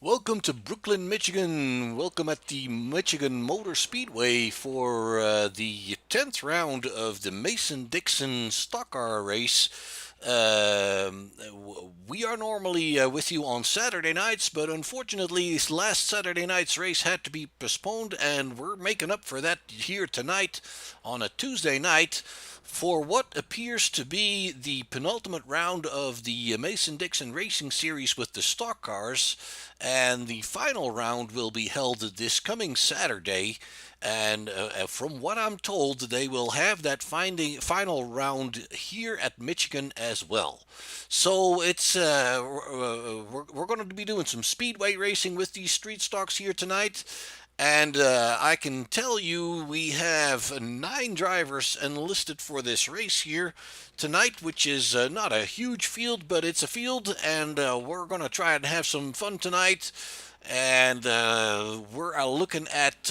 Welcome to Brooklyn, Michigan. Welcome at the Michigan Motor Speedway for the 10th round of the Mason-Dixon stock car race. We are normally with you on Saturday nights, but unfortunately, this last Saturday night's race had to be postponed, and we're making up for that here tonight on a Tuesday night for what appears to be the penultimate round of the Mason-Dixon Racing Series with the stock cars, and the final round will be held this coming Saturday. And from what I'm told, they will have that final round here at Michigan as well. So we're going to be doing some speedway racing with these street stocks here tonight. And I can tell you we have 9 drivers enlisted for this race here tonight, which is not a huge field, but it's a field, and we're going to try and have some fun tonight. And we're looking at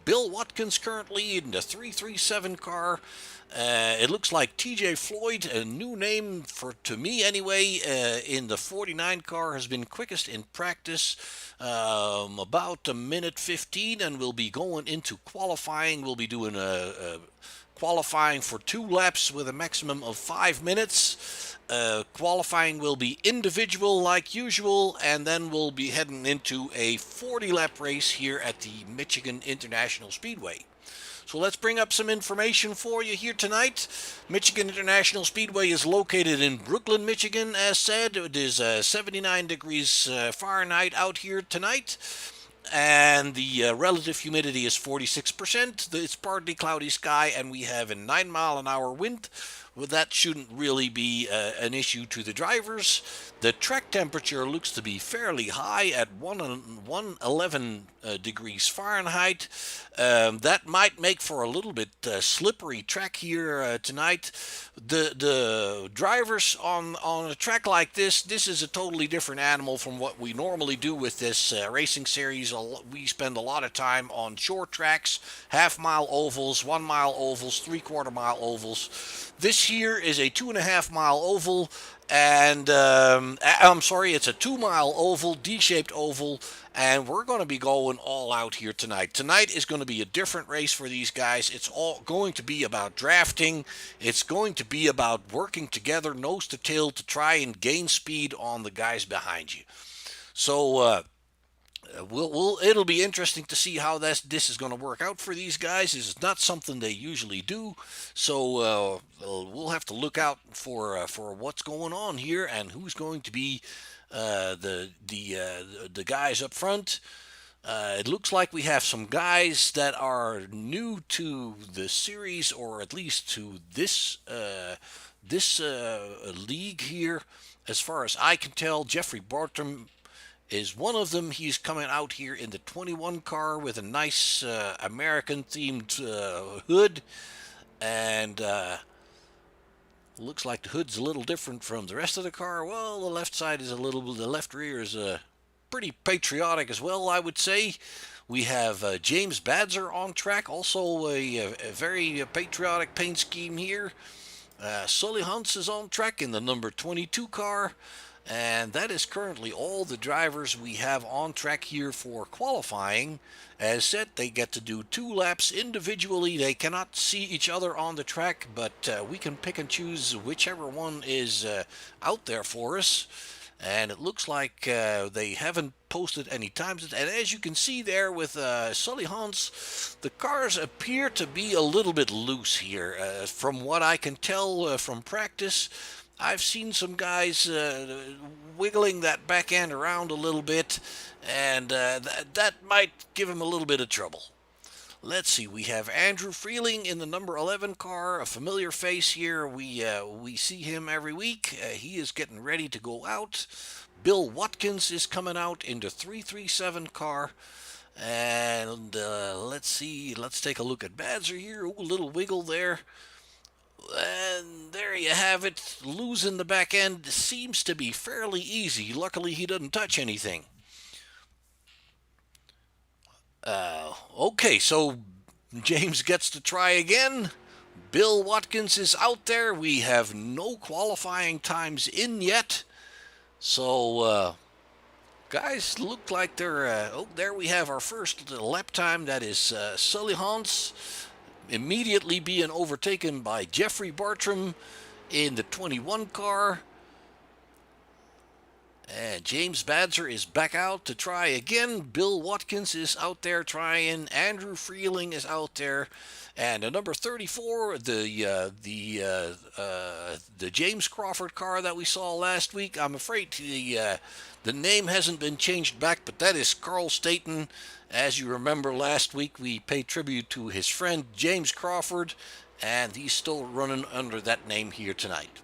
Bill Watkins currently in the 337 car. It looks like TJ Floyd, a new name for to me anyway, in the 49 car has been quickest in practice, about a minute 15, and we'll be going into qualifying. We'll be doing a qualifying for 2 laps with a maximum of 5 minutes. Qualifying will be individual like usual, and then we'll be heading into a 40-lap race here at the Michigan International Speedway. So let's bring up some information for you here tonight. Michigan International Speedway is located in Brooklyn, Michigan, as said. It is 79 degrees Fahrenheit out here tonight. And the relative humidity is 46%. It's partly cloudy sky, and we have a 9-mile-an-hour wind. Well, that shouldn't really be an issue to the drivers. The track temperature looks to be fairly high at 111 degrees Fahrenheit. That might make for a little bit slippery track here tonight. The drivers on a track like this is a totally different animal from what we normally do with this racing series. We spend a lot of time on short tracks, half-mile ovals, 1-mile ovals, 3/4-mile ovals. This here is a 2.5-mile oval, and I'm sorry, it's a 2-mile oval, D-shaped oval, and we're going to be going all out here tonight. Tonight is going to be a different race for these guys. It's all going to be about drafting. It's going to be about working together, nose to tail, to try and gain speed on the guys behind you. So it'll be interesting to see how this is going to work out for these guys. This is not something they usually do, so we'll have to look out for what's going on here and who's going to be the guys up front. It looks like we have some guys that are new to the series, or at least to this league here. As far as I can tell, Jeffrey Bartram is one of them. He's coming out here in the 21 car with a nice American themed hood, and looks like the hood's a little different from the rest of the car. Well, the left side is the left rear is pretty patriotic as well, I would say. We have James Badzer on track, also a very patriotic paint scheme here. Sully Hunts is on track in the number 22 car. And that is currently all the drivers we have on track here for qualifying. As said, they get to do 2 laps individually. They cannot see each other on the track, but we can pick and choose whichever one is out there for us. And it looks like they haven't posted any times. And as you can see there with Sully Hans, the cars appear to be a little bit loose here. From what I can tell from practice, I've seen some guys wiggling that back end around a little bit, and that might give him a little bit of trouble. Let's see, we have Andrew Freeling in the number 11 car, a familiar face here. We see him every week. He is getting ready to go out. Bill Watkins is coming out in the 337 car. And let's see, let's take a look at Badzer here. Ooh, a little wiggle there. And there you have it. Losing the back end seems to be fairly easy. Luckily, he doesn't touch anything. Okay, so James gets to try again. Bill Watkins is out there. We have no qualifying times in yet. So Guys, look like they're. Oh, there we have our first lap time. That is Sully Hans immediately being overtaken by Jeffrey Bartram in the 21 car. And James Badzer is back out to try again. Bill Watkins is out there trying. Andrew Freeling is out there. And number 34, the James Crawford car that we saw last week. I'm afraid the name hasn't been changed back, but that is Carl Staten. As you remember, last week we paid tribute to his friend James Crawford, and he's still running under that name here tonight.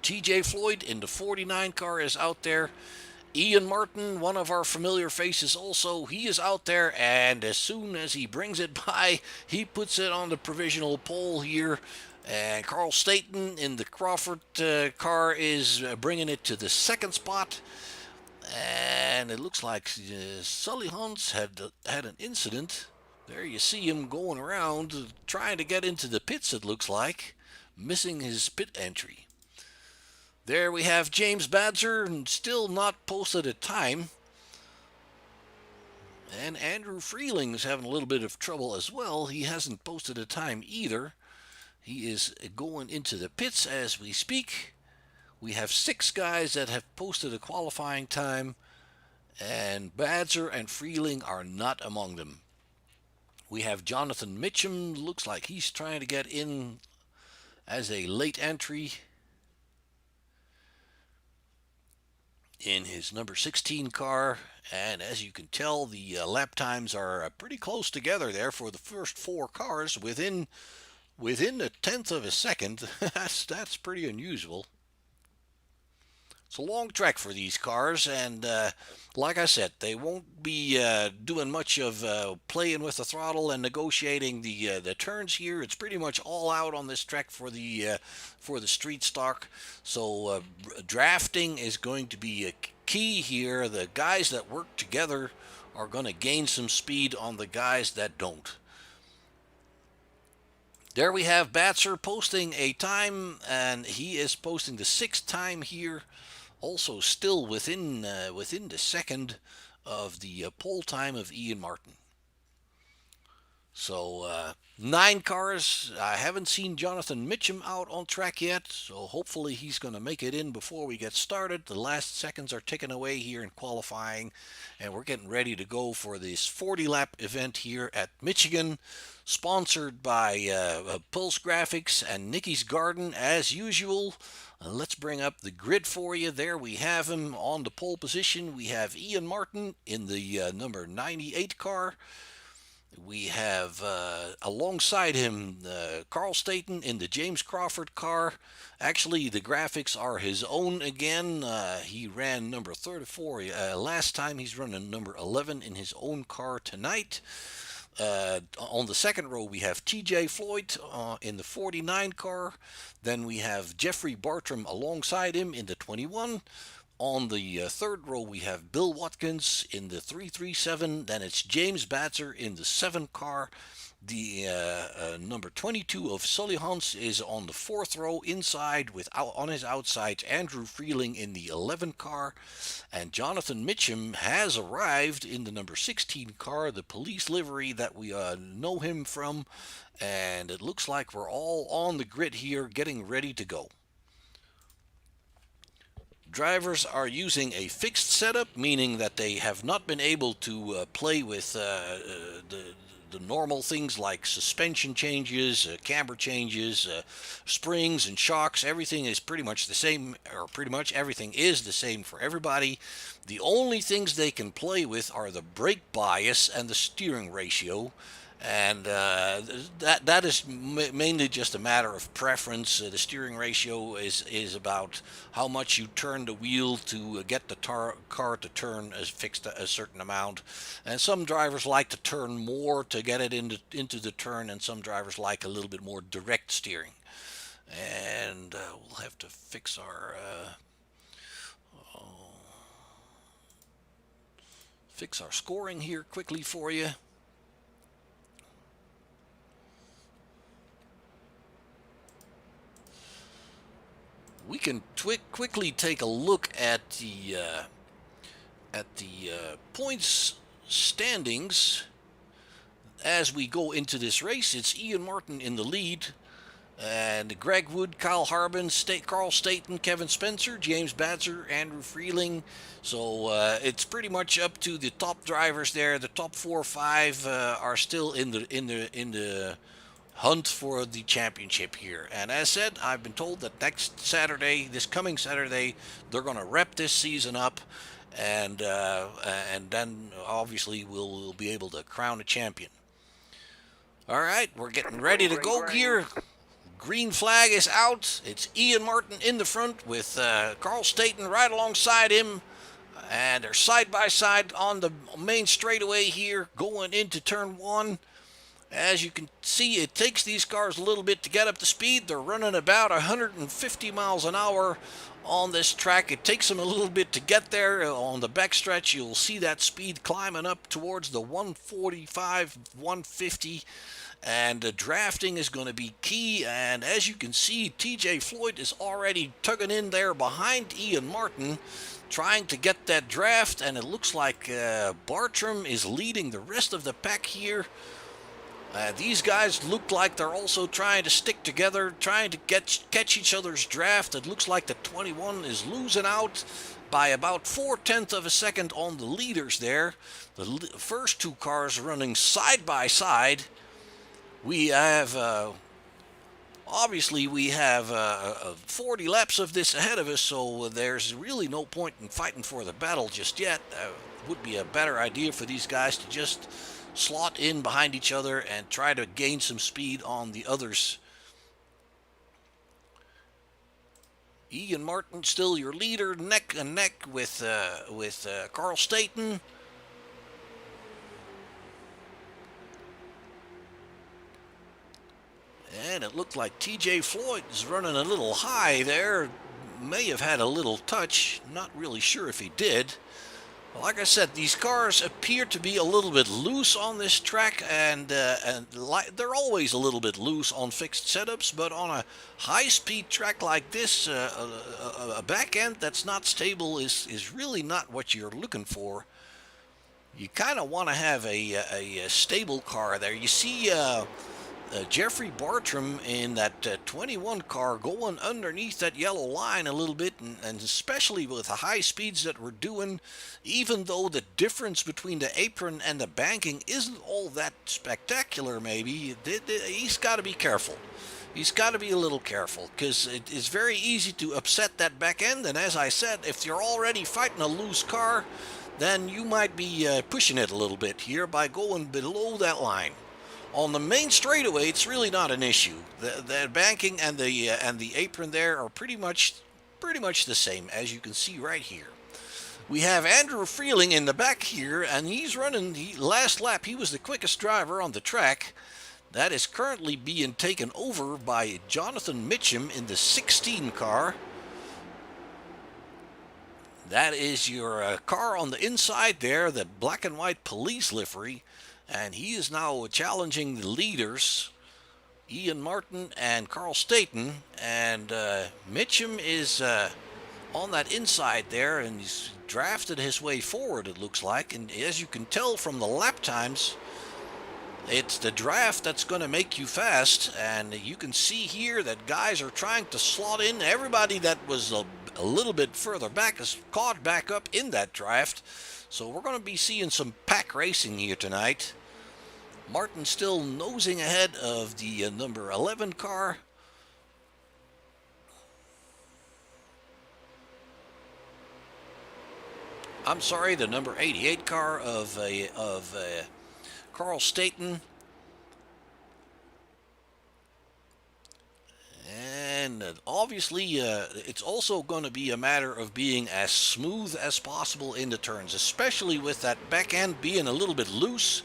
TJ Floyd in the 49 car is out there. Ian Martin, one of our familiar faces also, he is out there, and as soon as he brings it by, he puts it on the provisional pole here. And Carl Staten in the Crawford car is bringing it to the second spot. And it looks like Sully Hans had an incident. There you see him going around trying to get into the pits, it looks like, missing his pit entry. There we have James Badzer, and still not posted a time. And Andrew Freeling is having a little bit of trouble as well. He hasn't posted a time either. He is going into the pits as we speak. We have 6 guys that have posted a qualifying time, and Badzer and Freeling are not among them. We have Jonathan Mitchum. Looks like he's trying to get in as a late entry in his number 16 car, and as you can tell, the lap times are pretty close together there for the first 4 cars, within a tenth of a second. that's pretty unusual. It's a long trek for these cars, and like I said, they won't be doing much of playing with the throttle and negotiating the turns here. It's pretty much all out on this track for the street stock. So drafting is going to be a key here. The guys that work together are going to gain some speed on the guys that don't. There we have Batzer posting a time, and he is posting the 6th time here. Also still within the second of the pole time of Ian Martin. So 9 cars. I haven't seen Jonathan Mitchum out on track yet, so hopefully he's going to make it in before we get started. The last seconds are ticking away here in qualifying, and we're getting ready to go for this 40-lap event here at Michigan, sponsored by Pulse Graphics and Nicky's Garden as usual. Let's bring up the grid for you. There we have him on the pole position. We have Ian Martin in the number 98 car. We have alongside him Carl Staten in the James Crawford car. Actually, the graphics are his own again. He ran number 34 last time. He's running number 11 in his own car tonight. On the second row, we have TJ Floyd in the 49 car. Then we have Jeffrey Bartram alongside him in the 21. On the third row, we have Bill Watkins in the 337. Then it's James Badzer in the 7 car. The number 22 of Sully Hans is on the 4th row inside, with on his outside Andrew Freeling in the 11 car. And Jonathan Mitchum has arrived in the number 16 car, the police livery that we know him from. And it looks like we're all on the grid here getting ready to go. Drivers are using a fixed setup, meaning that they have not been able to play with the normal things like suspension changes, camber changes, springs and shocks. Everything is pretty much the same, or pretty much everything is the same for everybody. The only things they can play with are the brake bias and the steering ratio. And that is mainly just a matter of preference. The steering ratio is about how much you turn the wheel to get the car to turn fixed a certain amount. And some drivers like to turn more to get it into the turn, and some drivers like a little bit more direct steering. And we'll have to fix our scoring here quickly for you. We can quickly take a look at at the points standings as we go into this race. It's Ian Martin in the lead, and Greg Wood, Kyle Harbin, Carl Staten, Kevin Spencer, James Badzer, Andrew Freeling. So it's pretty much up to the top drivers there. The top 4 or 5 are still in the hunt for the championship here. And as said, I've been told that this coming Saturday, they're going to wrap this season up, and then obviously we'll be able to crown a champion. All right, we're getting ready to go here. Green flag is out. It's Ian Martin in the front with Carl Staten right alongside him. And they're side by side on the main straightaway here going into turn 1. As you can see, it takes these cars a little bit to get up to speed. They're running about 150 miles an hour on this track. It takes them a little bit to get there. On the backstretch, you'll see that speed climbing up towards the 145, 150. And the drafting is going to be key. And as you can see, TJ Floyd is already tugging in there behind Ian Martin, trying to get that draft. And it looks like Bartram is leading the rest of the pack here. These guys look like they're also trying to stick together, trying to catch each other's draft. It looks like the 21 is losing out by about 4/10 of a second on the leaders there. The first 2 cars running side by side. We have, obviously we have 40 laps of this ahead of us, so there's really no point in fighting for the battle just yet. Would be a better idea for these guys to just slot in behind each other and try to gain some speed on the others. Ian Martin still your leader, neck and neck with Carl Staten. And it looked like TJ Floyd is running a little high there. May have had a little touch. Not really sure if he did. Like I said, these cars appear to be a little bit loose on this track, and they're always a little bit loose on fixed setups, but on a high-speed track like this, a back end that's not stable is really not what you're looking for. You kind of want to have a stable car there. You see Jeffrey Bartram in that 21 car going underneath that yellow line a little bit, and especially with the high speeds that we're doing, even though the difference between the apron and the banking isn't all that spectacular, maybe, he's got to be careful. He's got to be a little careful, because it is very easy to upset that back end, and as I said, if you're already fighting a loose car, then you might be pushing it a little bit here by going below that line. On the main straightaway, it's really not an issue. The banking and the apron there are pretty much the same, as you can see right here. We have Andrew Freeling in the back here, and he's running the last lap. He was the quickest driver on the track. That is currently being taken over by Jonathan Mitchum in the 16 car. That is your car on the inside there, the black and white police livery. And he is now challenging the leaders, Ian Martin and Carl Staten. And Mitchum is on that inside there, and he's drafted his way forward, it looks like. And as you can tell from the lap times, it's the draft that's going to make you fast. And you can see here that guys are trying to slot in. Everybody that was a little bit further back is caught back up in that draft. So we're going to be seeing some pack racing here tonight. Martin still nosing ahead of the number 11 car. I'm sorry, the number 88 car of Carl Staten. And obviously, it's also going to be a matter of being as smooth as possible in the turns, especially with that back end being a little bit loose.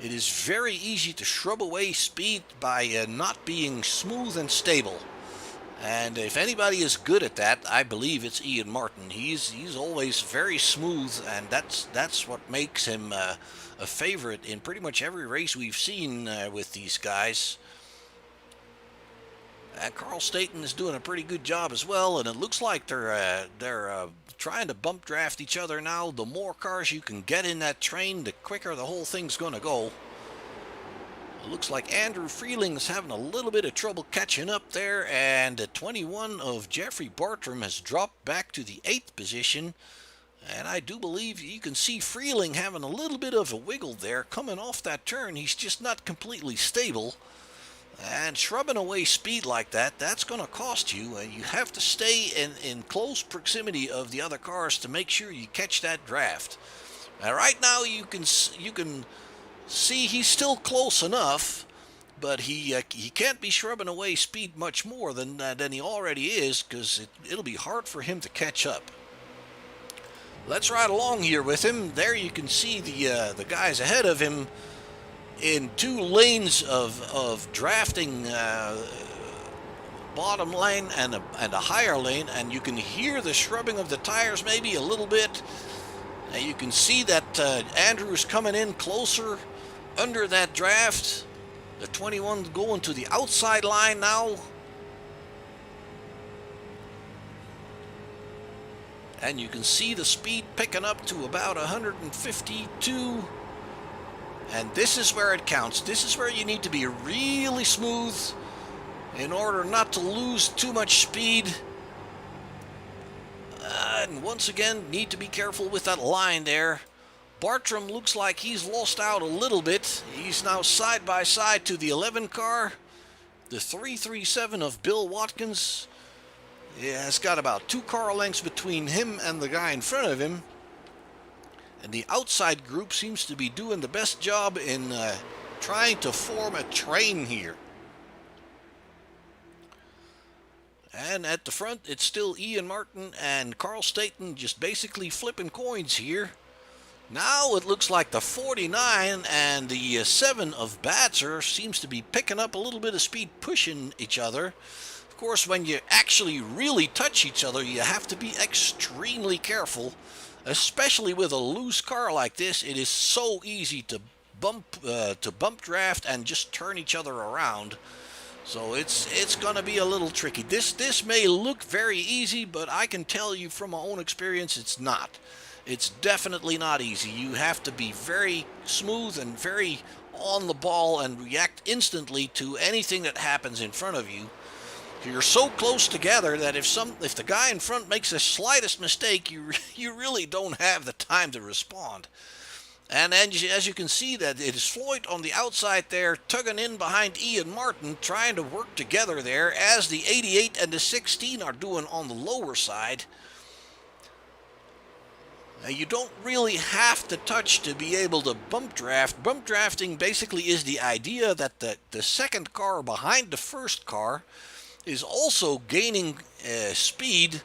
It is very easy to shrub away speed by not being smooth and stable. And if anybody is good at that, I believe it's Ian Martin. He's always very smooth, and that's what makes him a favorite in pretty much every race we've seen with these guys. Carl Staten is doing a pretty good job as well, and it looks like they're trying to bump draft each other now. The more cars you can get in that train, the quicker the whole thing's going to go. It looks like Andrew Freeling's having a little bit of trouble catching up there, and the 21 of Jeffrey Bartram has dropped back to the 8th position. And I do believe you can see Freeling having a little bit of a wiggle there. Coming off that turn, he's just not completely stable. And shrubbing away speed like that, that's going to cost you. You have to stay in close proximity of the other cars to make sure you catch that draft. Right now you can see he's still close enough, but he can't be shrubbing away speed much more than he already is, because it'll be hard for him to catch up. Let's ride along here with him. There you can see the guys ahead of him in 2 lanes of drafting, bottom lane and a higher lane, and you can hear the shrubbing of the tires maybe a little bit. You can see that Andrew's coming in closer under that draft. The 21 going to the outside line now. And you can see the speed picking up to about 152. And this is where it counts. This is where you need to be really smooth in order not to lose too much speed. And once again, need to be careful with that line there. Bartram looks like he's lost out a little bit. He's now side by side to the 11 car. The 337 of Bill Watkins. Yeah, it's got about 2 car lengths between him and the guy in front of him. And the outside group seems to be doing the best job in trying to form a train here. And at the front, it's still Ian Martin and Carl Staten just basically flipping coins here. Now it looks like the 49 and the 7 of Batzer seems to be picking up a little bit of speed, pushing each other. Of course, when you actually really touch each other, you have to be extremely careful. Especially with a loose car like this, it is so easy to bump draft and just turn each other around. So it's going to be a little tricky. This may look very easy, but I can tell you from my own experience, it's not. It's definitely not easy. You have to be very smooth and very on the ball and react instantly to anything that happens in front of you. You're so close together that if the guy in front makes the slightest mistake, you really don't have the time to respond. And as you can see, that it is Floyd on the outside there, tugging in behind Ian Martin, trying to work together there, as the 88 and the 16 are doing on the lower side. Now, you don't really have to touch to be able to bump draft. Bump drafting basically is the idea that the second car behind the first car is also gaining speed,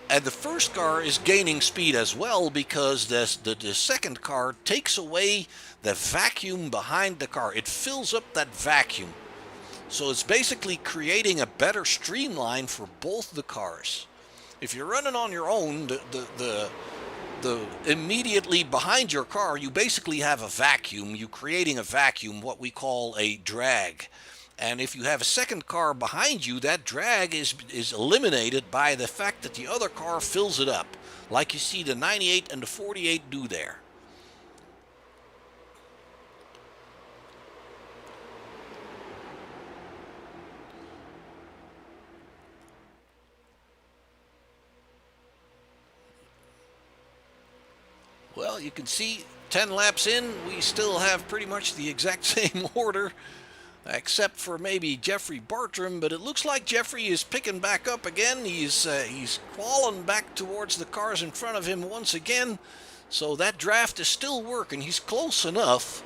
and the first car is gaining speed as well, because the second car takes away the vacuum behind the car. It fills up that vacuum. So it's basically creating a better streamline for both the cars. If you're running on your own, the immediately behind your car, you basically have a vacuum. You're creating a vacuum, what we call a drag. And if you have a second car behind you, that drag is eliminated by the fact that the other car fills it up, like you see the 98 and the 48 do there. Well, you can see 10 laps in, we still have pretty much the exact same order, except for maybe Jeffrey Bartram, but it looks like Jeffrey is picking back up again. He's crawling back towards the cars in front of him once again, so that draft is still working. He's close enough.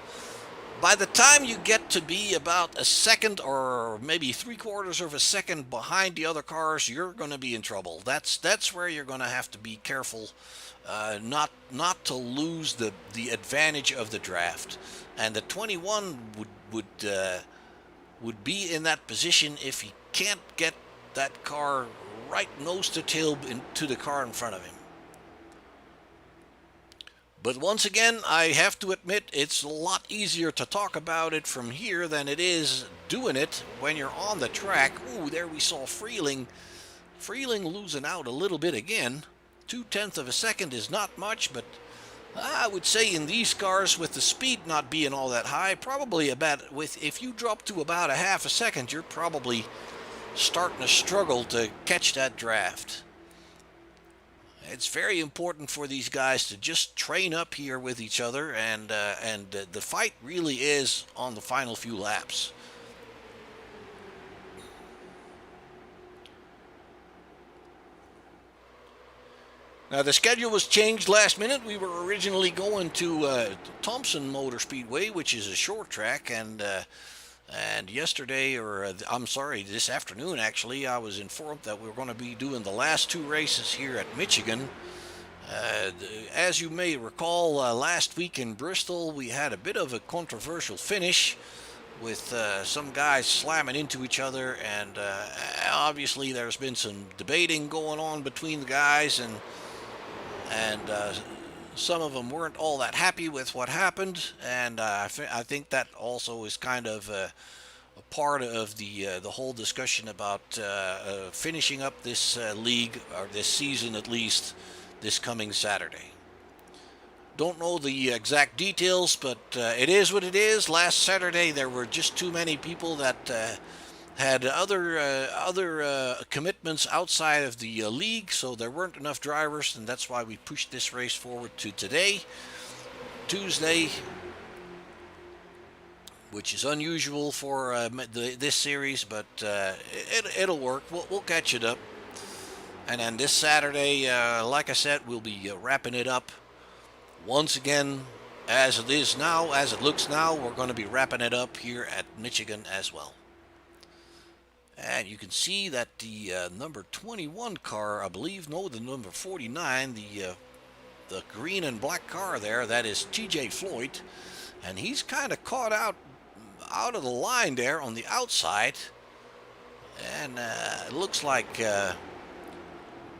By the time you get to be about a second or maybe 3/4 of a second behind the other cars, you're going to be in trouble. That's where you're going to have to be careful, not to lose the advantage of the draft. And the 21 would be in that position if he can't get that car right nose to tail into the car in front of him. But once again, I have to admit it's a lot easier to talk about it from here than it is doing it when you're on the track. Ooh, there we saw Freeling. Freeling losing out a little bit again. 0.2 of a second is not much, but I would say in these cars with the speed not being all that high, probably if you drop to about a half a second, you're probably starting to struggle to catch that draft. It's very important for these guys to just train up here with each other, and the fight really is on the final few laps. Now, the schedule was changed last minute. We were originally going to Thompson Motor Speedway, which is a short track, and yesterday, this afternoon actually, I was informed that we were going to be doing the last two races here at Michigan. As you may recall, last week in Bristol, we had a bit of a controversial finish with some guys slamming into each other, and obviously there's been some debating going on between the guys, and some of them weren't all that happy with what happened, and I think that also is kind of a part of the whole discussion about finishing up this league, or this season at least, this coming Saturday. Don't know the exact details, but it is what it is. Last Saturday there were just too many people that had other commitments outside of the league, so there weren't enough drivers, and that's why we pushed this race forward to today, Tuesday, which is unusual for this series, but it'll work. We'll catch it up. And then this Saturday, like I said, we'll be wrapping it up. Once again, as it looks now, we're going to be wrapping it up here at Michigan as well. And you can see that the number 21 car, I believe, no, the number 49, the green and black car there, that is TJ Floyd, and he's kind of caught out of the line there on the outside, and it looks like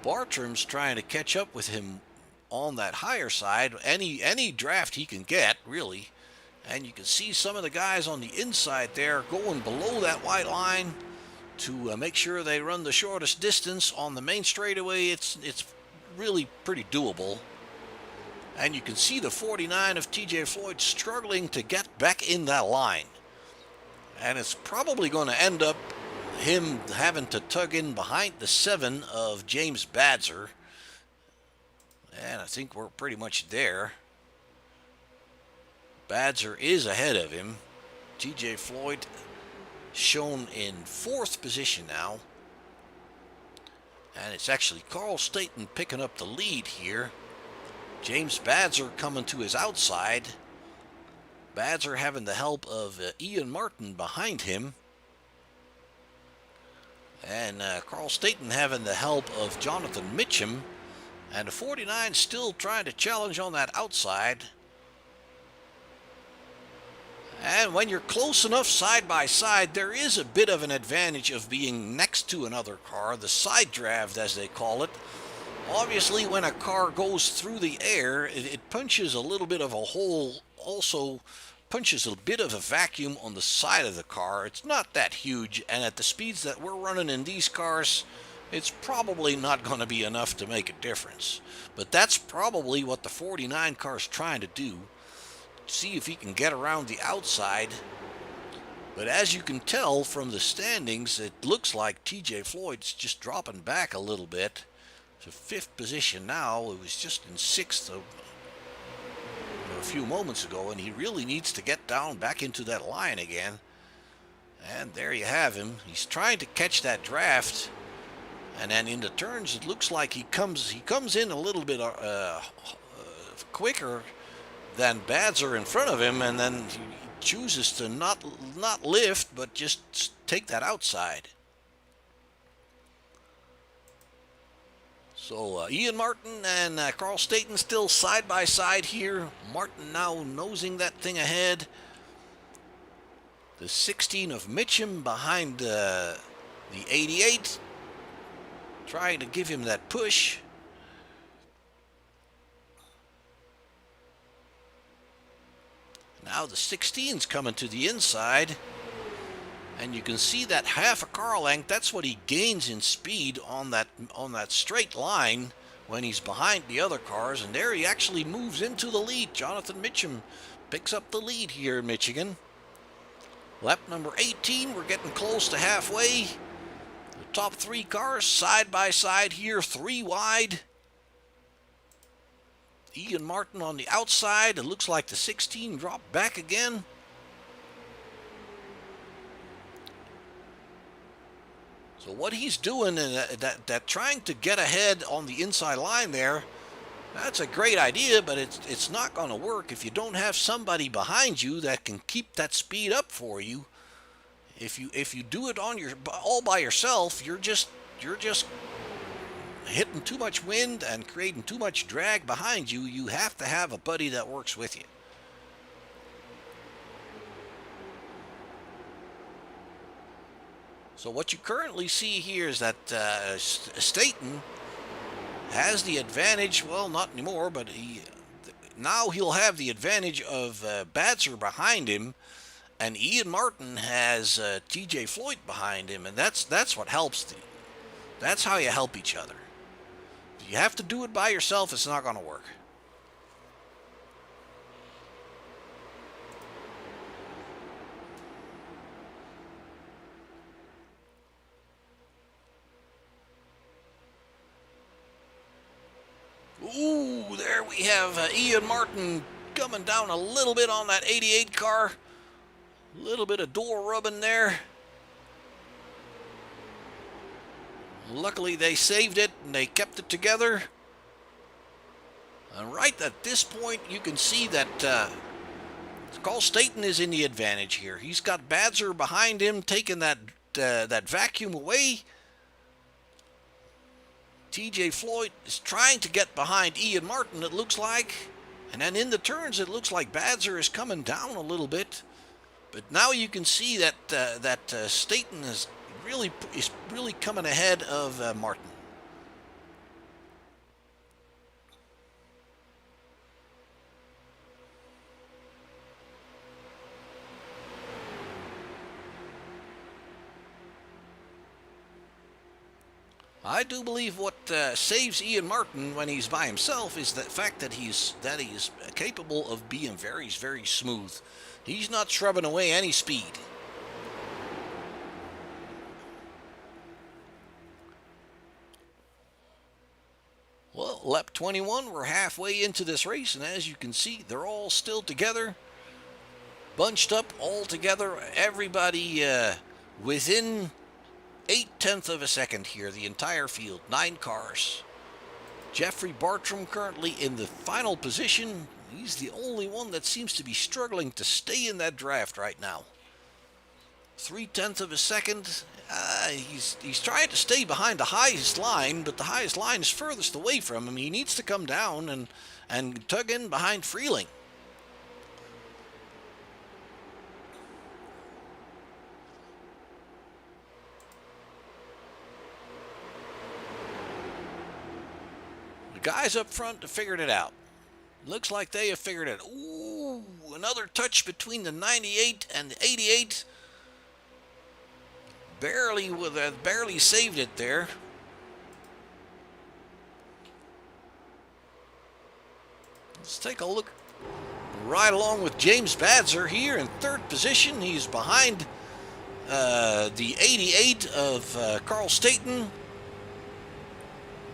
Bartram's trying to catch up with him on that higher side, any draft he can get, really. And you can see some of the guys on the inside there going below that white line to make sure they run the shortest distance on the main straightaway. It's really pretty doable. And you can see the 49 of TJ Floyd struggling to get back in that line. And it's probably going to end up him having to tug in behind the 7 of James Badzer. And I think we're pretty much there. Badzer is ahead of him. TJ Floyd shown in 4th position now. And it's actually Carl Staten picking up the lead here. James Badzer coming to his outside. Badzer having the help of Ian Martin behind him. And Carl Staten having the help of Jonathan Mitchum. And the 49 still trying to challenge on that outside. And when you're close enough side by side, there is a bit of an advantage of being next to another car, the side draft as they call it. Obviously, when a car goes through the air, it punches a little bit of a hole, also punches a bit of a vacuum on the side of the car. It's not that huge, and at the speeds that we're running in these cars, it's probably not going to be enough to make a difference. But that's probably what the 49 car is trying to do. See if he can get around the outside. But as you can tell from the standings, it looks like TJ Floyd's just dropping back a little bit to 5th position now. It was just in 6th a few moments ago, and he really needs to get down back into that line again. And there you have him. He's trying to catch that draft, and then in the turns it looks like he comes in a little bit quicker than Badzer in front of him, and then he chooses to not lift, but just take that outside. So Ian Martin and Carl Staten still side by side here. Martin now nosing that thing ahead. The 16 of Mitchum behind the 88, trying to give him that push. Now the 16's coming to the inside. And you can see that half a car length, that's what he gains in speed on that straight line when he's behind the other cars. And there he actually moves into the lead. Jonathan Mitchum picks up the lead here in Michigan. Lap number 18, we're getting close to halfway. The top three cars side by side here, 3 wide. Ian Martin on the outside. It looks like the 16 dropped back again. So what he's doing, that trying to get ahead on the inside line there, that's a great idea, but it's not going to work if you don't have somebody behind you that can keep that speed up for you. If you do it on all by yourself, you're just hitting too much wind and creating too much drag behind you. You have to have a buddy that works with you. So what you currently see here is that Staten has the advantage. Well, not anymore, but now he'll have the advantage of Badzer behind him, and Ian Martin has TJ Floyd behind him, and that's what helps. That's how you help each other. If you have to do it by yourself, it's not going to work. Ooh, there we have Ian Martin coming down a little bit on that 88 car. A little bit of door rubbing there. Luckily they saved it and they kept it together. And right at this point you can see that Carl Staten is in the advantage here. He's got Badzer behind him taking that vacuum away. TJ Floyd is trying to get behind Ian Martin, it looks like. And then in the turns, it looks like Badzer is coming down a little bit. But now you can see that Staten is really coming ahead of Martin. I do believe what saves Ian Martin when he's by himself is the fact that he's capable of being very, very smooth. He's not shrubbing away any speed. Well, lap 21, we're halfway into this race, and as you can see, they're all still together, bunched up all together. Everybody within 0.8 of a second here, the entire field, 9 cars. Jeffrey Bartram currently in the final position. He's the only one that seems to be struggling to stay in that draft right now. 0.3 of a second. He's trying to stay behind the highest line, but the highest line is furthest away from him. He needs to come down and tug in behind Freeling. Guys up front have figured it out. Looks like they have figured it. Ooh, another touch between the 98 and the 88. Barely saved it there. Let's take a look. Right along with James Badzer here in 3rd position. He's behind the 88 of Carl Staten.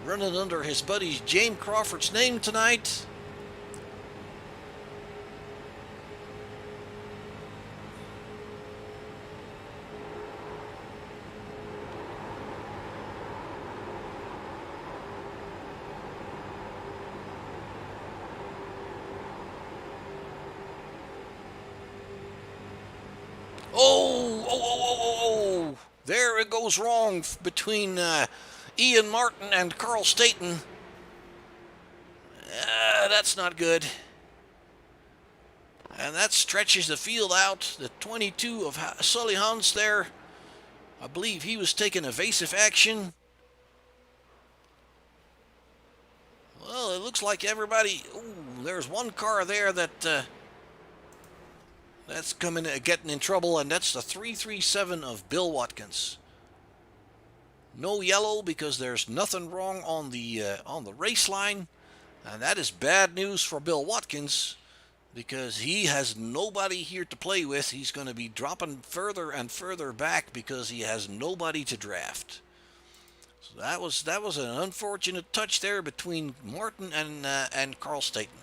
Running under his buddy James Crawford's name tonight. Oh! There it goes wrong between Ian Martin and Carl Staten. That's not good. And that stretches the field out. The 22 of Sully Hans there, I believe he was taking evasive action. Well, it looks like everybody... Ooh, there's one car there that That's coming, getting in trouble, and that's the 337 of Bill Watkins. No yellow because there's nothing wrong on the race line, and that is bad news for Bill Watkins because he has nobody here to play with. He's going to be dropping further and further back because he has nobody to draft. So that was an unfortunate touch there between Martin and Carl Staten.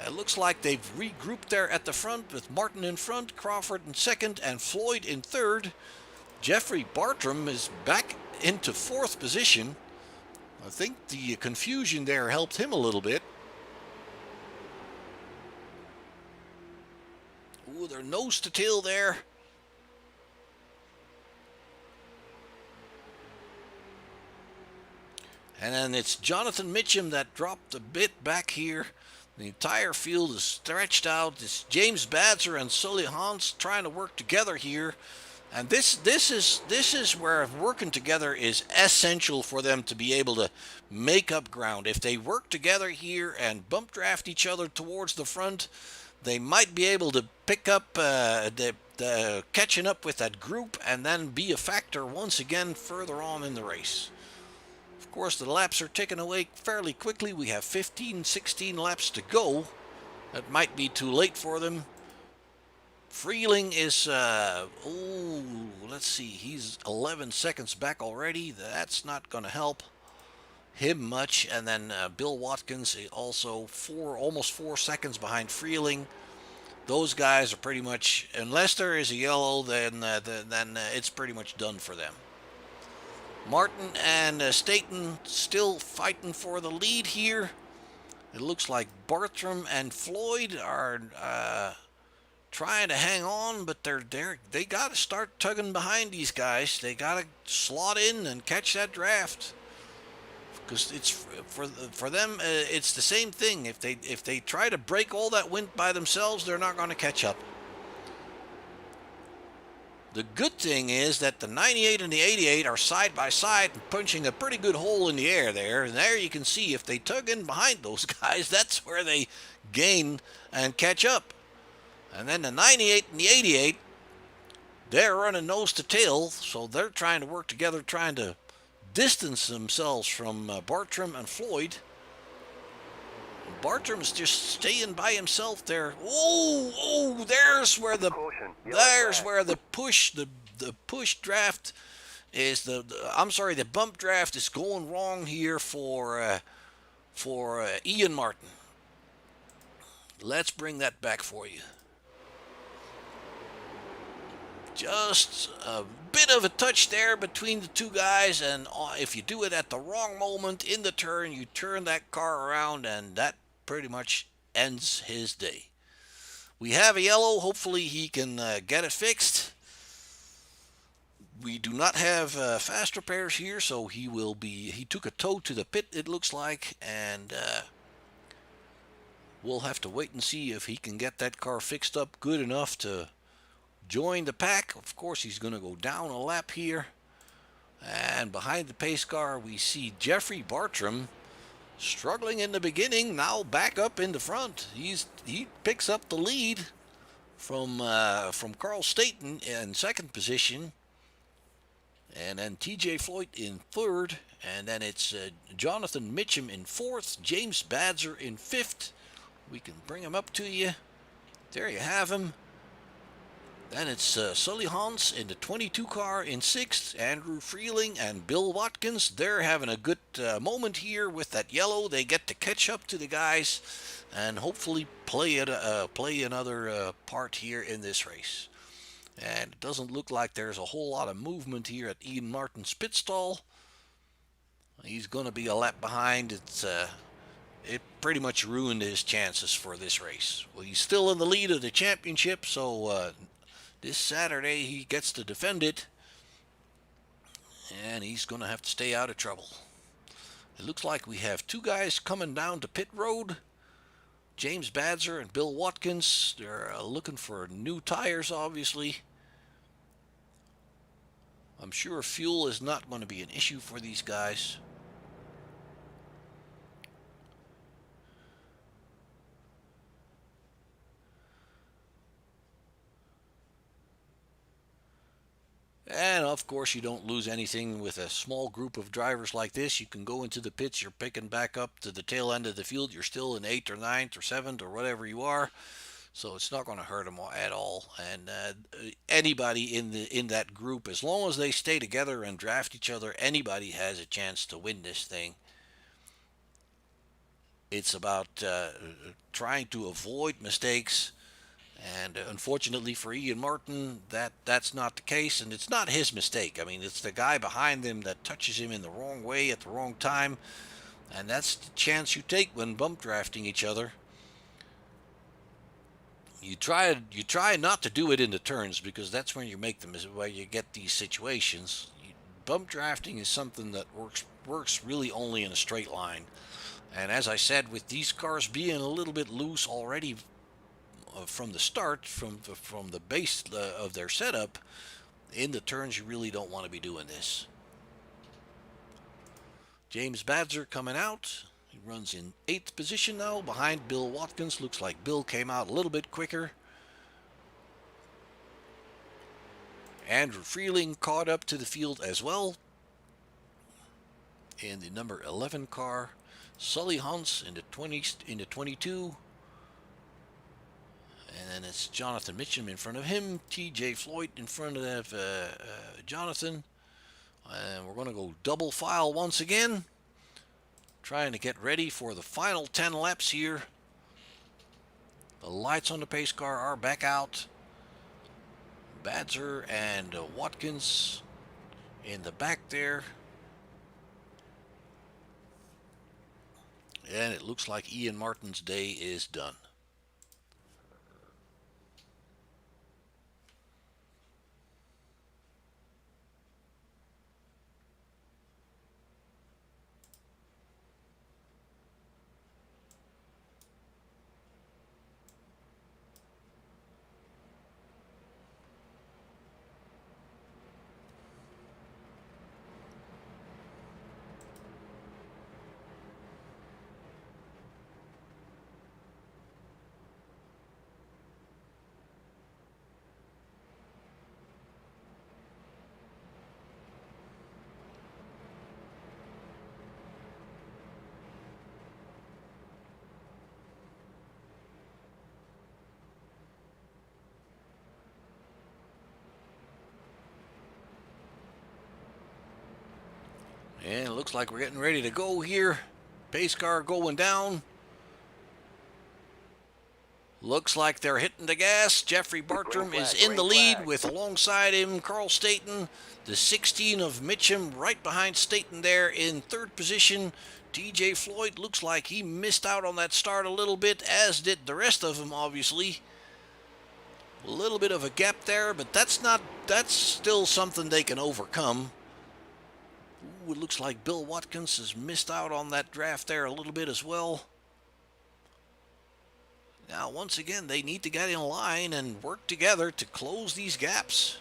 It looks like they've regrouped there at the front with Martin in front, Crawford in second, and Floyd in third. Jeffrey Bartram is back into fourth position. I think the confusion there helped him a little bit. Ooh, they're nose to tail there. And then it's Jonathan Mitchum that dropped a bit back here. The entire field is stretched out. It's James Badzer and Sully Hans trying to work together here. And this is where working together is essential for them to be able to make up ground. If they work together here and bump draft each other towards the front, they might be able to pick up the catching up with that group and then be a factor once again further on in the race. Of course, the laps are ticking away fairly quickly. We have 15, 16 laps to go. That might be too late for them. Freeling is, let's see, he's 11 seconds back already. That's not going to help him much. And then Bill Watkins also almost 4 seconds behind Freeling. Those guys are pretty much, unless there is a yellow, then it's pretty much done for them. Martin and Staten still fighting for the lead here. It looks like Bartram and Floyd are trying to hang on, but they got to start tugging behind these guys. They got to slot in and catch that draft, because it's for them. It's the same thing. If they try to break all that wind by themselves, they're not going to catch up. The good thing is that the 98 and the 88 are side by side and punching a pretty good hole in the air there. And there you can see if they tug in behind those guys, that's where they gain and catch up. And then the 98 and the 88, they're running nose to tail, so they're trying to work together, trying to distance themselves from Bartram and Floyd. Bartram's just staying by himself there. Oh, there's where the push draft is the bump draft is going wrong here for Ian Martin. Let's bring that back for you. Just a bit of a touch there between the two guys, and if you do it at the wrong moment in the turn, you turn that car around, and that pretty much ends his day. We have a yellow. Hopefully he can get it fixed. We do not have fast repairs here, so he took a tow to the pit, it looks like, and we'll have to wait and see if he can get that car fixed up good enough to join the pack. Of course, he's going to go down a lap here. And behind the pace car, we see Jeffrey Bartram struggling in the beginning, now back up in the front. He picks up the lead from Carl Staten in second position, and then TJ Floyd in third, and then it's Jonathan Mitchum in fourth, James Badzer in fifth. We can bring him up to you. There you have him. Then it's Sully Hans in the 22 car in sixth, Andrew Freeling and Bill Watkins. They're having a good moment here with that yellow. They get to catch up to the guys and hopefully play another part here in this race. And it doesn't look like there's a whole lot of movement here at Ian Martin's pit stall. He's going to be a lap behind. It pretty much ruined his chances for this race. Well, he's still in the lead of the championship, so this Saturday he gets to defend it, and he's going to have to stay out of trouble. It looks like we have two guys coming down to pit road, James Badzer and Bill Watkins. They're looking for new tires, obviously. I'm sure fuel is not going to be an issue for these guys. And of course, you don't lose anything with a small group of drivers like this. You can go into the pits, you're picking back up to the tail end of the field. You're still in 8th or 9th or 7th or whatever you are. So it's not going to hurt them at all. And anybody in that group, as long as they stay together and draft each other, anybody has a chance to win this thing. It's about trying to avoid mistakes. And unfortunately for Ian Martin, that's not the case, and it's not his mistake. I mean, it's the guy behind him that touches him in the wrong way at the wrong time, and that's the chance you take when bump drafting each other. You try not to do it in the turns because that's when you make them where you get these situations. Bump drafting is something that works really only in a straight line. And as I said, with these cars being a little bit loose already from the start, from the base of their setup, in the turns you really don't want to be doing this. James Badzer coming out. He runs in 8th position now, behind Bill Watkins. Looks like Bill came out a little bit quicker. Andrew Freeling caught up to the field as well in the number 11 car. Sully Hunts in the 22. And then it's Jonathan Mitchum in front of him. T.J. Floyd in front of Jonathan. And we're going to go double file once again. Trying to get ready for the final 10 laps here. The lights on the pace car are back out. Badzer and Watkins in the back there. And it looks like Ian Martin's day is done. And it looks like we're getting ready to go here. Pace car going down. Looks like they're hitting the gas. Jeffrey Bartram is in the lead with alongside him Carl Staten. The 16 of Mitchum right behind Staten there in 3rd position. TJ Floyd looks like he missed out on that start a little bit, as did the rest of them, obviously. A little bit of a gap there, but that's still something they can overcome. Ooh, it looks like Bill Watkins has missed out on that draft there a little bit as well. Now, once again, they need to get in line and work together to close these gaps.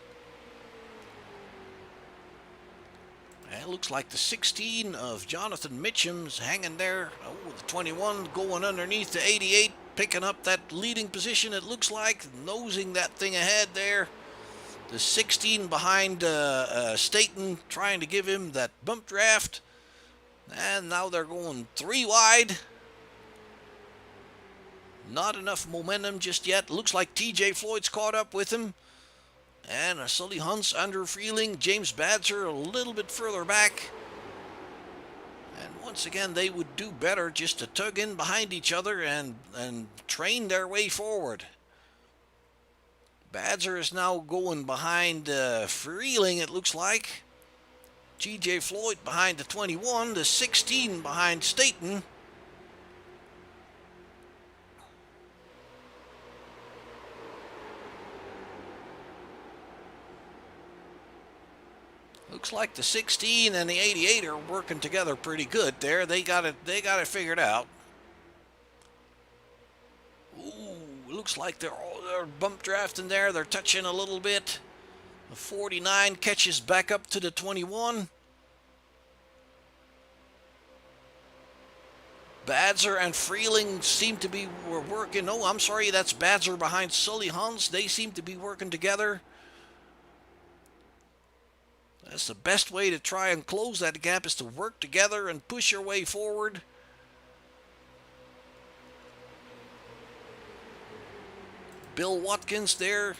And it looks like the 16 of Jonathan Mitchum's hanging there. Oh, the 21 going underneath the 88, picking up that leading position, it looks like, nosing that thing ahead there. The 16 behind Staten, trying to give him that bump draft. And now they're going 3 wide. Not enough momentum just yet. Looks like TJ Floyd's caught up with him. And Sully Hunts, Andrew Freeling, James Badzer a little bit further back. And once again, they would do better just to tug in behind each other and train their way forward. Badzer is now going behind Freeling, it looks like. TJ Floyd behind the 21, the 16 behind Staten. Looks like the 16 and the 88 are working together pretty good there. They got it figured out. Ooh, looks like they're bump drafting there. They're touching a little bit. The 49 catches back up to the 21. Badzer and Freeling seem to be working. Oh, I'm sorry, that's Badzer behind Sully Hunts. They seem to be working together. That's the best way to try and close that gap, is to work together and push your way forward. Bill Watkins there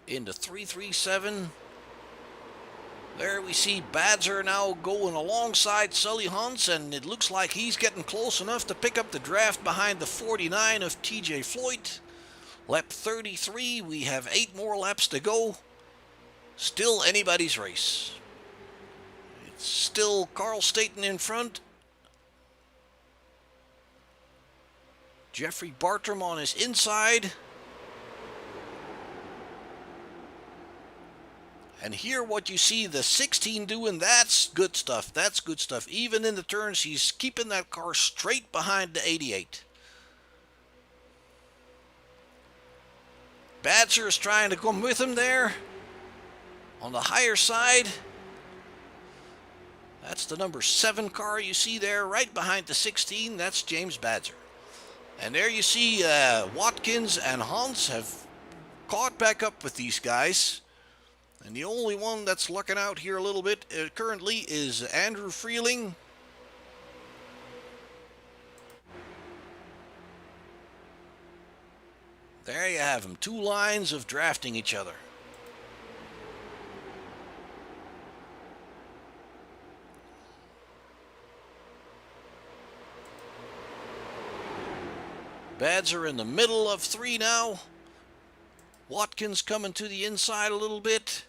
into 337. There we see Badzer now going alongside Sully Hunts, and it looks like he's getting close enough to pick up the draft behind the 49 of TJ Floyd. Lap 33, we have 8 more laps to go. Still anybody's race. It's still Carl Staten in front. Jeffrey Bartram on his inside. And here what you see the 16 doing, that's good stuff. That's good stuff. Even in the turns, he's keeping that car straight behind the 88. Badzer is trying to come with him there on the higher side. That's the number 7 car you see there right behind the 16. That's James Badzer. And there you see Watkins and Hans have caught back up with these guys. And the only one that's looking out here a little bit currently is Andrew Freeling. There you have them. 2 lines of drafting each other. Badzer in the middle of 3 now. Watkins coming to the inside a little bit.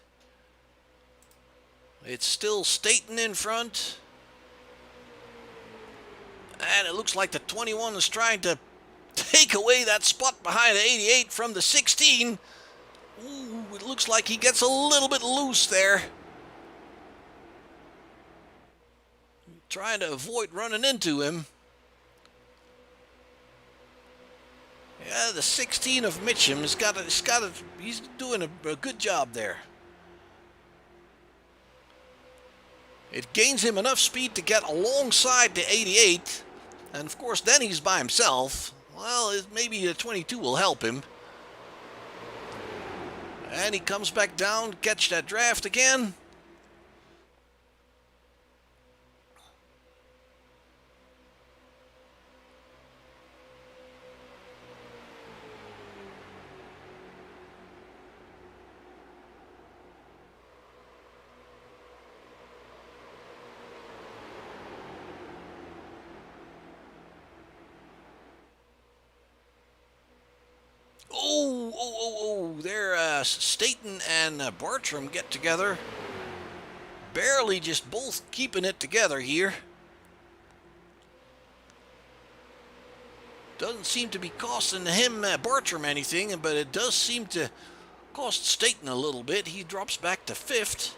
It's still Staten in front. And it looks like the 21 is trying to take away that spot behind the 88 from the 16. Ooh, it looks like he gets a little bit loose there. Trying to avoid running into him. Yeah, the 16 of Mitchum he's doing a good job there. It gains him enough speed to get alongside the 88, and of course then he's by himself. Well, maybe the 22 will help him. And he comes back down to catch that draft again. There, Staten and Bartram get together. Barely, just both keeping it together here. Doesn't seem to be costing him, Bartram, anything, but it does seem to cost Staten a little bit. He drops back to 5th.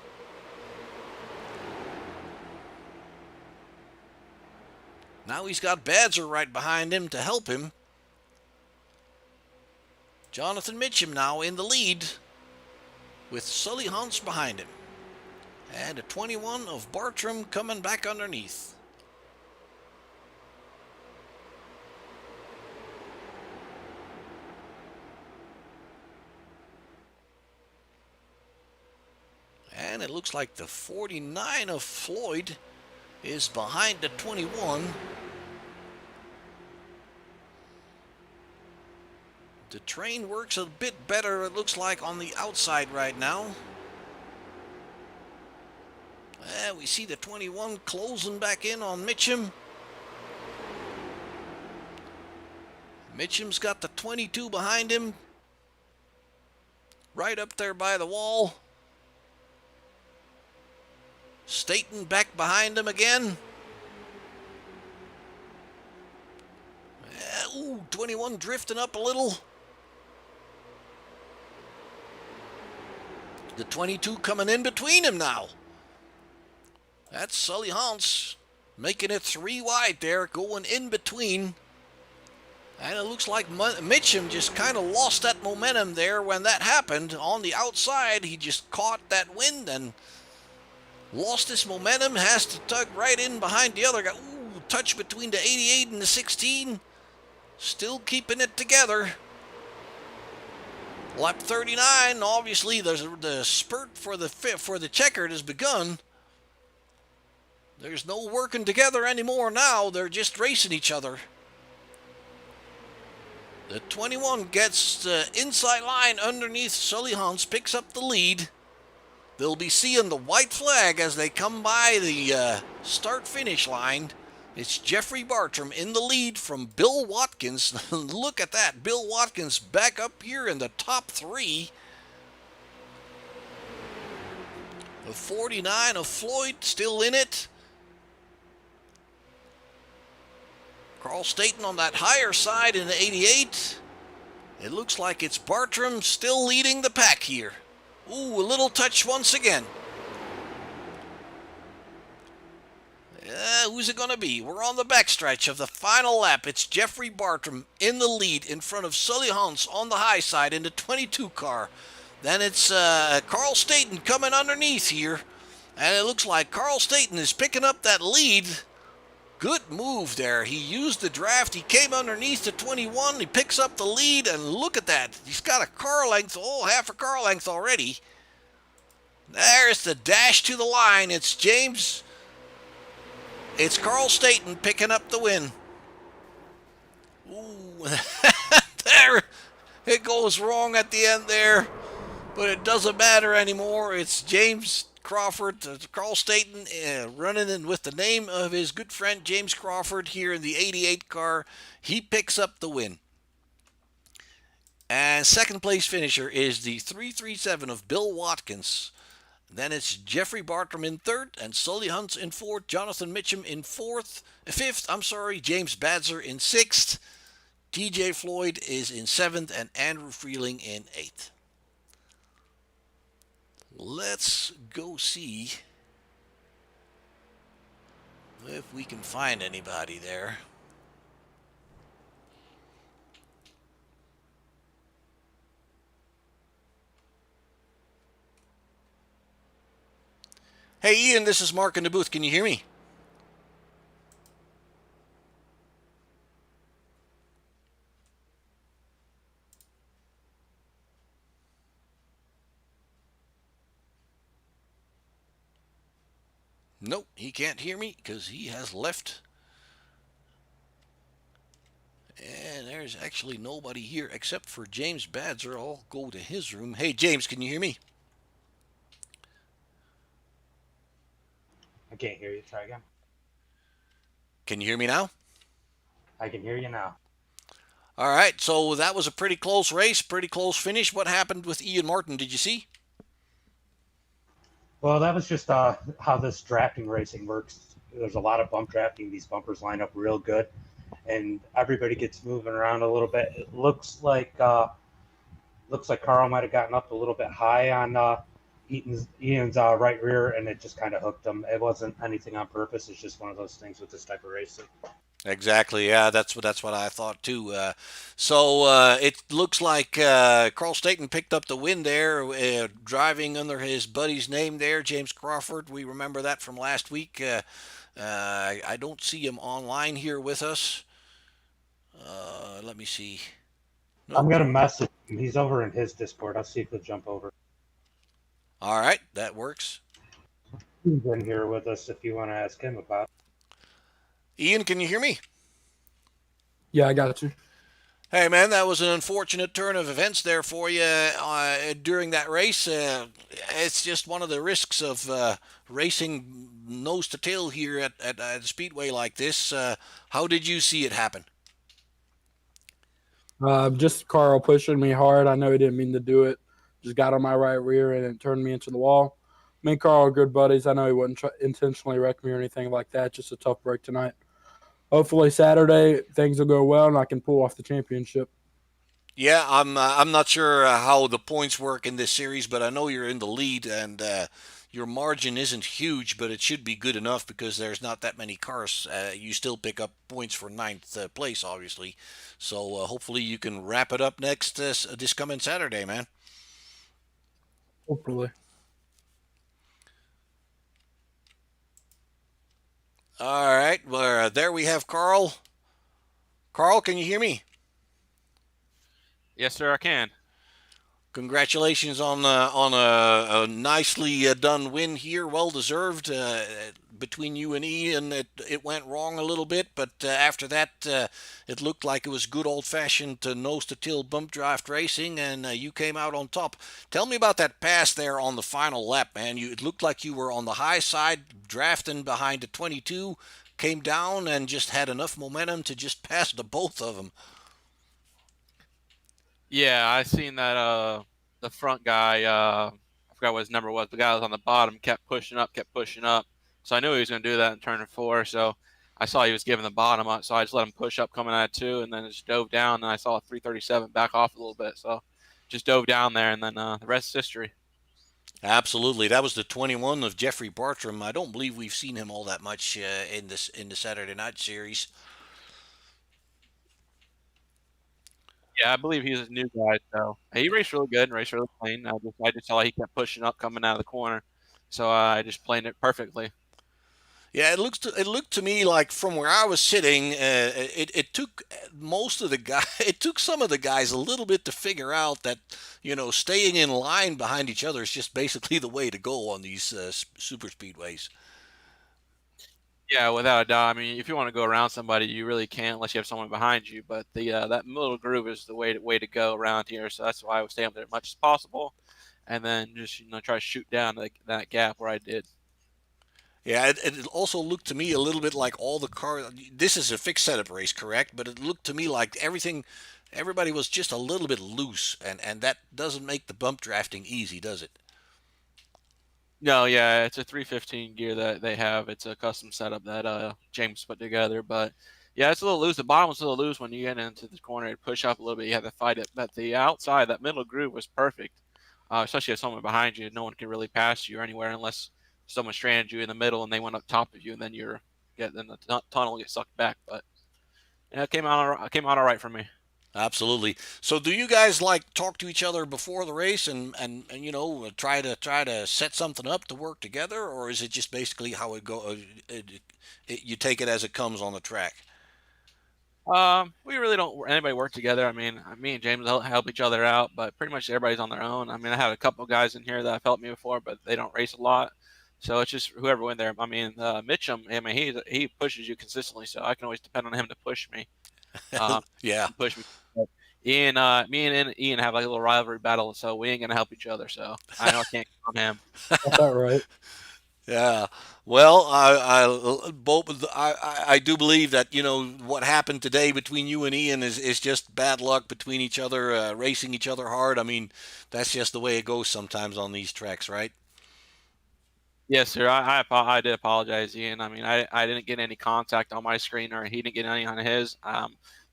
Now he's got Badzer right behind him to help him. Jonathan Mitchum now in the lead with Sully Hunts behind him. And a 21 of Bartram coming back underneath. And it looks like the 49 of Floyd is behind the 21. The train works a bit better, it looks like, on the outside right now. And we see the 21 closing back in on Mitchum. Mitchum's got the 22 behind him. Right up there by the wall. Staten back behind him again. Ooh, 21 drifting up a little. The 22 coming in between him now. That's Sully Hunts making it 3 wide there, going in between. And it looks like Mitchum just kind of lost that momentum there when that happened. On the outside, he just caught that wind and lost his momentum. Has to tug right in behind the other guy. Ooh, touch between the 88 and the 16. Still keeping it together. Lap 39, obviously the spurt for the checkered has begun. There's no working together anymore now. They're just racing each other. The 21 gets the inside line underneath Sully Hans, picks up the lead. They'll be seeing the white flag as they come by the start-finish line. It's Jeffrey Bartram in the lead from Bill Watkins. Look at that. Bill Watkins back up here in the top three. The 49 of Floyd still in it. Carl Staten on that higher side in the 88. It looks like it's Bartram still leading the pack here. Ooh, a little touch once again. Who's it going to be? We're on the backstretch of the final lap. It's Jeffrey Bartram in the lead in front of Sully Hans on the high side in the 22 car. Then it's Carl Staten coming underneath here. And it looks like Carl Staten is picking up that lead. Good move there. He used the draft. He came underneath the 21. He picks up the lead, and look at that. He's got a car length, half a car length already. There's the dash to the line. It's Carl Staten picking up the win. Ooh, there it goes wrong at the end there, but it doesn't matter anymore. It's James Crawford, Carl Staten, running in with the name of his good friend James Crawford here in the 88 car. He picks up the win. And second place finisher is the 337 of Bill Watkins. Then it's Jeffrey Bartram in third and Sully Hunt in fourth, Jonathan Mitchum in fifth, James Badzer in sixth, TJ Floyd is in seventh, and Andrew Freeling in eighth. Let's go see if we can find anybody there. Hey Ian, this is Mark in the booth. Can you hear me? Nope, he can't hear me because he has left. And there's actually nobody here except for James Badzer. I'll go to his room. Hey James, can you hear me? I can't hear you. Try again. Can you hear me now? I can hear you now. All right, so that was a pretty close race, pretty close finish. What happened with Ian Martin, did you see? Well, that was just how this drafting racing works. There's a lot of bump drafting. These bumpers line up real good, and everybody gets moving around a little bit. It looks like Carl might have gotten up a little bit high on Ian's right rear, and it just kind of hooked him. It wasn't anything on purpose. It's just one of those things with this type of racing. Exactly. Yeah, that's what I thought too. It looks like Carl Staten picked up the win there, driving under his buddy's name there, James Crawford. We remember that from last week. I don't see him online here with us. Let me see. Nope. I'm gonna message him. He's over in his Discord. I'll see if he'll jump over. All right, that works. He's in here with us if you want to ask him about it. Ian, can you hear me? Yeah, I got you. Hey, man, that was an unfortunate turn of events there for you during that race. It's just one of the risks of racing nose to tail here at a speedway like this. How did you see it happen? Just Carl pushing me hard. I know he didn't mean to do it. Just got on my right rear and it turned me into the wall. Me and Carl are good buddies. I know he wouldn't intentionally wreck me or anything like that. Just a tough break tonight. Hopefully Saturday things will go well and I can pull off the championship. Yeah, I'm not sure how the points work in this series, but I know you're in the lead and your margin isn't huge, but it should be good enough because there's not that many cars. You still pick up points for ninth place, obviously. So hopefully you can wrap it up next this coming Saturday, man. Hopefully. All right, well, there we have Carl. Carl, can you hear me? Yes, sir, I can. Congratulations on a nicely done win here, well deserved. Between you and Ian, it went wrong a little bit, but after that, it looked like it was good old fashioned nose to tail bump draft racing, and you came out on top. Tell me about that pass there on the final lap, man. It looked like you were on the high side, drafting behind the 22, came down and just had enough momentum to just pass the both of them. Yeah, I seen that the front guy, I forgot what his number was, the guy that was on the bottom kept pushing up, kept pushing up. So I knew he was going to do that in turn four. So I saw he was giving the bottom up, so I just let him push up coming at two, and then just dove down. And I saw a 337 back off a little bit, so just dove down there, and then the rest is history. Absolutely, that was the 21 of Jeffrey Bartram. I don't believe we've seen him all that much in the Saturday Night Series. Yeah, I believe he's a new guy, so he raced really good and raced really clean. I just saw he kept pushing up coming out of the corner, so I just played it perfectly. Yeah, it looked to me like from where I was sitting, it took most of the guy, it took some of the guys a little bit to figure out that staying in line behind each other is just basically the way to go on these super speedways. Yeah, without a doubt. I mean, if you want to go around somebody, you really can't unless you have someone behind you. But the that middle groove is the way to go around here. So that's why I would stay up there as much as possible, and then just try to shoot down that gap where I did. Yeah, it also looked to me a little bit like all the cars. This is a fixed setup race, correct? But it looked to me like everybody was just a little bit loose, and that doesn't make the bump drafting easy, does it? No, yeah, it's a 315 gear that they have. It's a custom setup that James put together. But yeah, it's a little loose. The bottom was a little loose when you get into the corner and push up a little bit. You have to fight it. But the outside, that middle groove was perfect. Especially if someone behind you, no one can really pass you anywhere unless someone stranded you in the middle and they went up top of you, and then then the tunnel gets sucked back. But yeah, it came out all right for me. Absolutely. So, do you guys like talk to each other before the race and try to set something up to work together, or is it just basically how it go? You take it as it comes on the track. We really don't anybody work together. I mean, me and James help each other out, but pretty much everybody's on their own. I mean, I have a couple guys in here that have helped me before, but they don't race a lot. So it's just whoever went there. I mean, Mitchum, I mean, he pushes you consistently, so I can always depend on him to push me. Um, Yeah, push me. But me and Ian have like a little rivalry battle, so we ain't gonna help each other. So I know I can't count on him. Got that right. yeah. Well, I do believe that what happened today between you and Ian is just bad luck between each other, racing each other hard. I mean, that's just the way it goes sometimes on these tracks, right? Yes, sir. I did apologize, Ian. I mean, I didn't get any contact on my screen, or he didn't get any on his.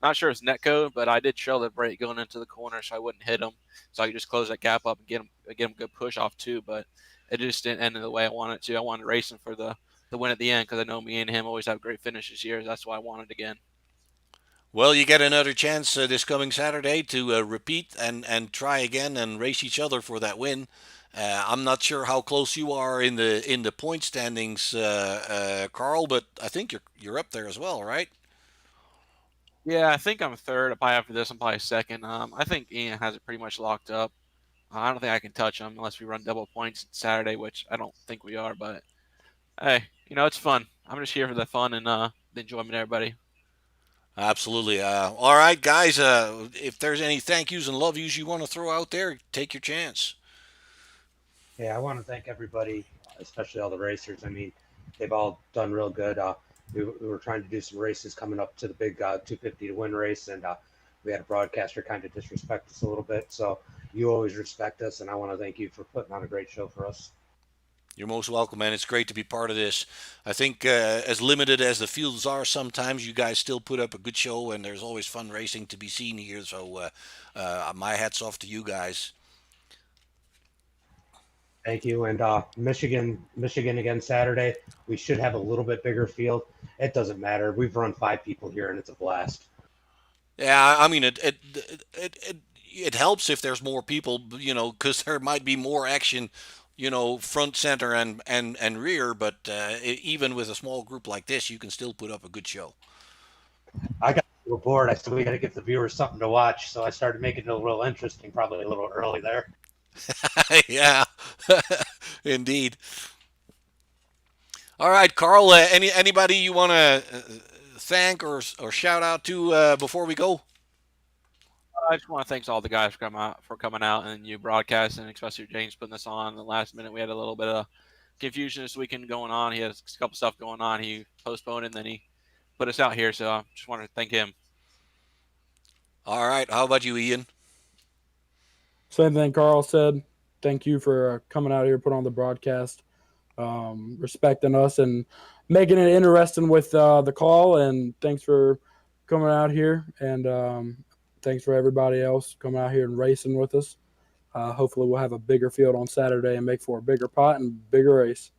Not sure it's net code, but I did show the brake going into the corner, so I wouldn't hit him, so I could just close that gap up and get him a good push off too. But it just didn't end the way I wanted it to. I wanted to race him for the win at the end because I know me and him always have great finishes here. That's why I wanted again. Well, you get another chance this coming Saturday to repeat and try again and race each other for that win. I'm not sure how close you are in the point standings, Carl, but I think you're up there as well, right? Yeah, I think I'm third. Probably after this, I'm probably second. I think Ian has it pretty much locked up. I don't think I can touch him unless we run double points Saturday, which I don't think we are. But hey, it's fun. I'm just here for the fun and the enjoyment, everybody. Absolutely. All right, guys. If there's any thank yous and love yous you want to throw out there, take your chance. Yeah, I want to thank everybody, especially all the racers. I mean, they've all done real good. We were trying to do some races coming up to the big 250 to win race, and we had a broadcaster kind of disrespect us a little bit. So you always respect us, and I want to thank you for putting on a great show for us. You're most welcome, man. It's great to be part of this. I think as limited as the fields are, sometimes you guys still put up a good show, and there's always fun racing to be seen here. So my hats off to you guys. Thank you. And Michigan again Saturday. We should have a little bit bigger field. It doesn't matter. We've run 5 people here, and it's a blast. Yeah, I mean it helps if there's more people, because there might be more action, front, center, and rear. But even with a small group like this, you can still put up a good show. I got were bored. I said we got to give the viewers something to watch, so I started making it a little interesting, probably a little early there. Yeah, indeed. All right, Carl. Anybody you want to thank or shout out to before we go? I just want to thank all the guys for coming out and you broadcasting, especially James putting this on. The last minute we had a little bit of confusion this weekend going on. He had a couple stuff going on. He postponed and then he put us out here. So I just want to thank him. All right. How about you, Ian? Same thing Carl said. Thank you for coming out here, put on the broadcast, respecting us and making it interesting with the call. And thanks for coming out here. And thanks for everybody else coming out here and racing with us. Hopefully we'll have a bigger field on Saturday and make for a bigger pot and bigger race.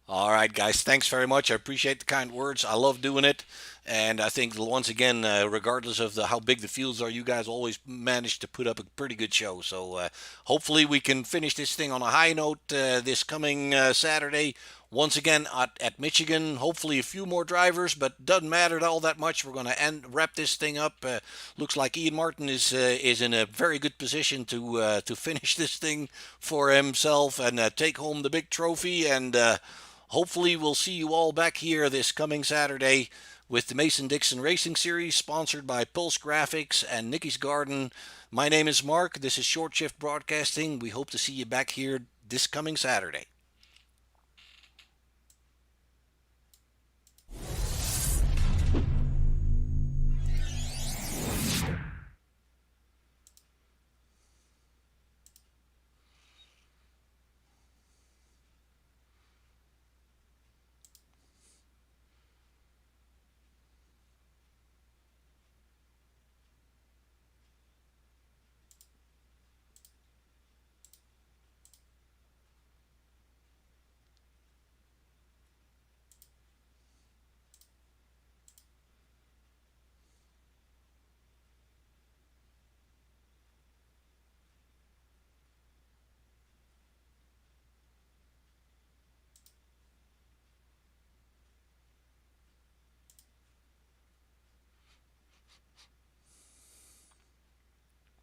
All right, guys. Thanks very much. I appreciate the kind words. I love doing it, and I think once again, regardless of how big the fields are, you guys always manage to put up a pretty good show. So hopefully we can finish this thing on a high note this coming Saturday. Once again at Michigan. Hopefully a few more drivers, but doesn't matter all that much. We're going to wrap this thing up. Looks like Ian Martin is in a very good position to finish this thing for himself and take home the big trophy and. Hopefully, we'll see you all back here this coming Saturday with the Mason-Dixon Racing Series, sponsored by Pulse Graphics and Nicky's Garden. My name is Mark. This is Short Shift Broadcasting. We hope to see you back here this coming Saturday.